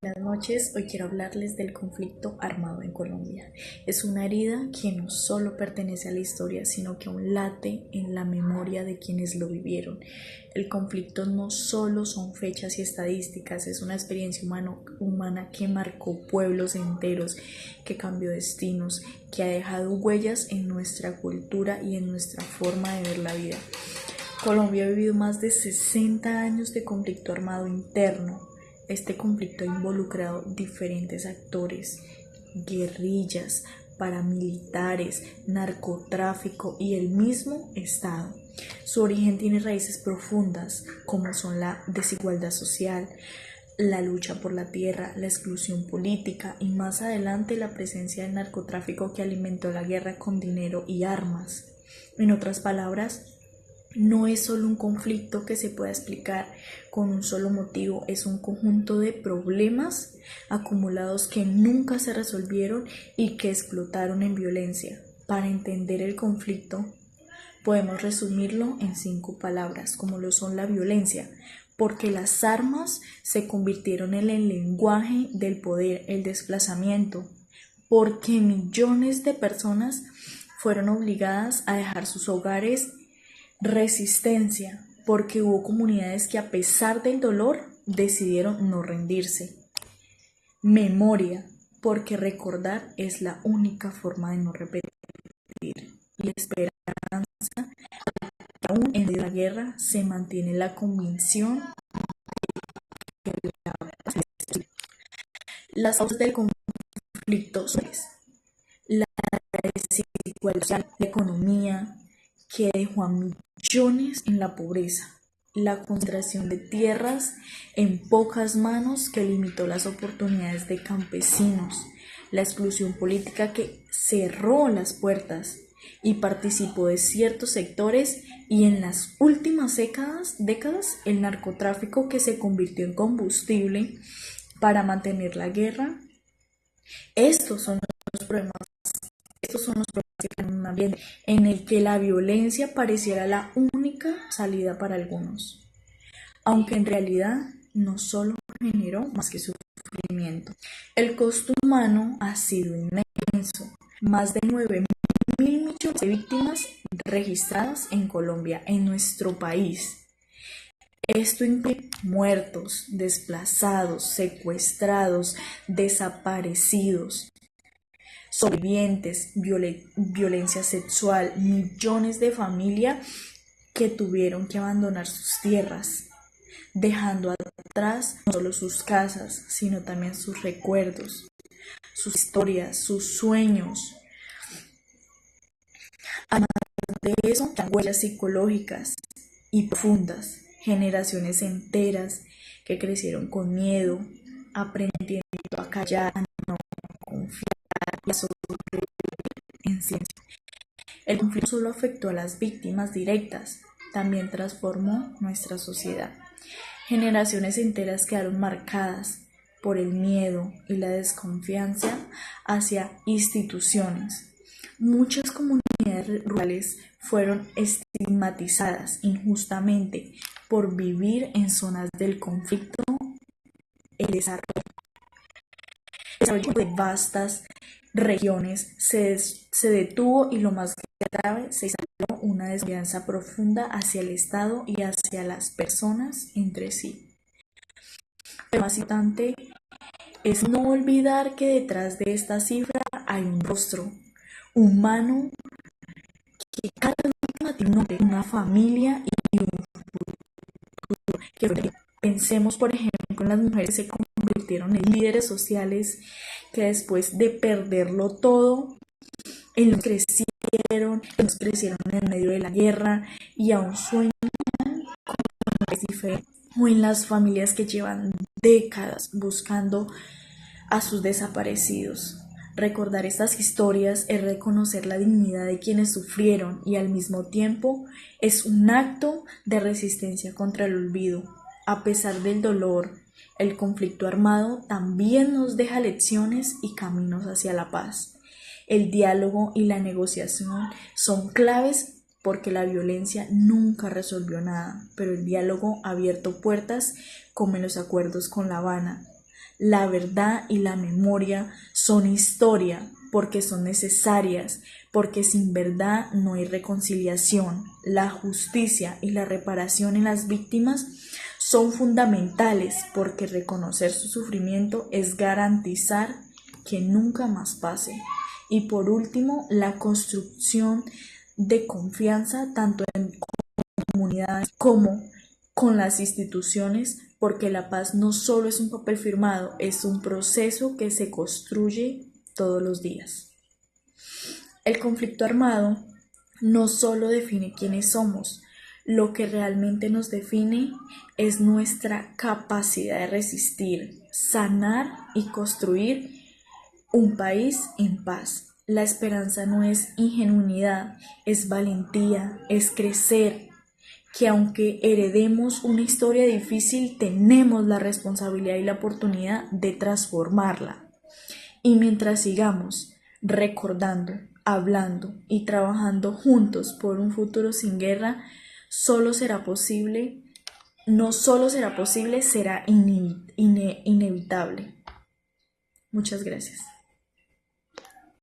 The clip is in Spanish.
Buenas noches, hoy quiero hablarles del conflicto armado en Colombia. Es una herida que no solo pertenece a la historia, sino que aún late en la memoria de quienes lo vivieron. El conflicto no solo son fechas y estadísticas, es una experiencia humana que marcó pueblos enteros, que cambió destinos, que ha dejado huellas en nuestra cultura y en nuestra forma de ver la vida. Colombia ha vivido más de 60 años de conflicto armado interno. Este conflicto ha involucrado diferentes actores, guerrillas, paramilitares, narcotráfico y el mismo Estado. Su origen tiene raíces profundas, como son la desigualdad social, la lucha por la tierra, la exclusión política y más adelante la presencia del narcotráfico que alimentó la guerra con dinero y armas. En otras palabras, no es solo un conflicto que se pueda explicar con un solo motivo, es un conjunto de problemas acumulados que nunca se resolvieron y que explotaron en violencia. Para entender el conflicto, podemos resumirlo en 5 palabras, como lo son la violencia, porque las armas se convirtieron en el lenguaje del poder, el desplazamiento, porque millones de personas fueron obligadas a dejar sus hogares. Resistencia, porque hubo comunidades que a pesar del dolor decidieron no rendirse. Memoria, porque recordar es la única forma de no repetir. Y esperanza, aún en la guerra se mantiene la convicción de la paz. Las causas del conflicto son la desigualdad, la economía que dejó a millones en la pobreza, la concentración de tierras en pocas manos que limitó las oportunidades de campesinos, la exclusión política que cerró las puertas y participó de ciertos sectores, y en las últimas décadas el narcotráfico que se convirtió en combustible para mantener la guerra. Estos son los problemas que crean un ambiente en el que la violencia pareciera la única salida para algunos, aunque en realidad no solo generó más que sufrimiento. El costo humano ha sido inmenso, más de 9.000 millones de víctimas registradas en Colombia, en nuestro país. Esto incluye muertos, desplazados, secuestrados, desaparecidos, sobrevivientes, violencia sexual, millones de familias que tuvieron que abandonar sus tierras, dejando atrás no solo sus casas, sino también sus recuerdos, sus historias, sus sueños. Además de eso, huellas psicológicas y profundas, generaciones enteras que crecieron con miedo, aprendiendo a callar, a no confiar y a sobrevivir en silencio. El conflicto solo afectó a las víctimas directas, también transformó nuestra sociedad. Generaciones enteras quedaron marcadas por el miedo y la desconfianza hacia instituciones. Muchas comunidades rurales fueron estigmatizadas injustamente por vivir en zonas del conflicto. El desarrollo de vastas regiones se detuvo, y lo más grave, se instaló una desconfianza profunda hacia el Estado y hacia las personas entre sí. Lo más importante es no olvidar que detrás de esta cifra hay un rostro humano, que cada víctima tiene un nombre, una familia y un futuro. Pensemos, por ejemplo, en las mujeres que se convirtieron en líderes sociales, que después de perderlo todo, ellos crecieron en medio de la guerra y aún sueñan con es diferente. O en las familias que llevan décadas buscando a sus desaparecidos. Recordar estas historias es reconocer la dignidad de quienes sufrieron, y al mismo tiempo es un acto de resistencia contra el olvido. A pesar del dolor, el conflicto armado también nos deja lecciones y caminos hacia la paz. El diálogo y la negociación son claves, porque la violencia nunca resolvió nada, pero el diálogo ha abierto puertas, como en los acuerdos con La Habana. La verdad y la memoria son historia porque son necesarias, porque sin verdad no hay reconciliación. La justicia y la reparación en las víctimas son fundamentales porque reconocer su sufrimiento es garantizar que nunca más pase. Y por último, la construcción de confianza tanto en comunidades como con las instituciones, porque la paz no solo es un papel firmado, es un proceso que se construye todos los días. El conflicto armado no solo define quiénes somos, lo que realmente nos define es nuestra capacidad de resistir, sanar y construir un país en paz. La esperanza no es ingenuidad, es valentía, es crecer, que aunque heredemos una historia difícil, tenemos la responsabilidad y la oportunidad de transformarla. Y mientras sigamos recordando, hablando y trabajando juntos por un futuro sin guerra, solo será posible, no solo será posible, será inevitable. Muchas gracias.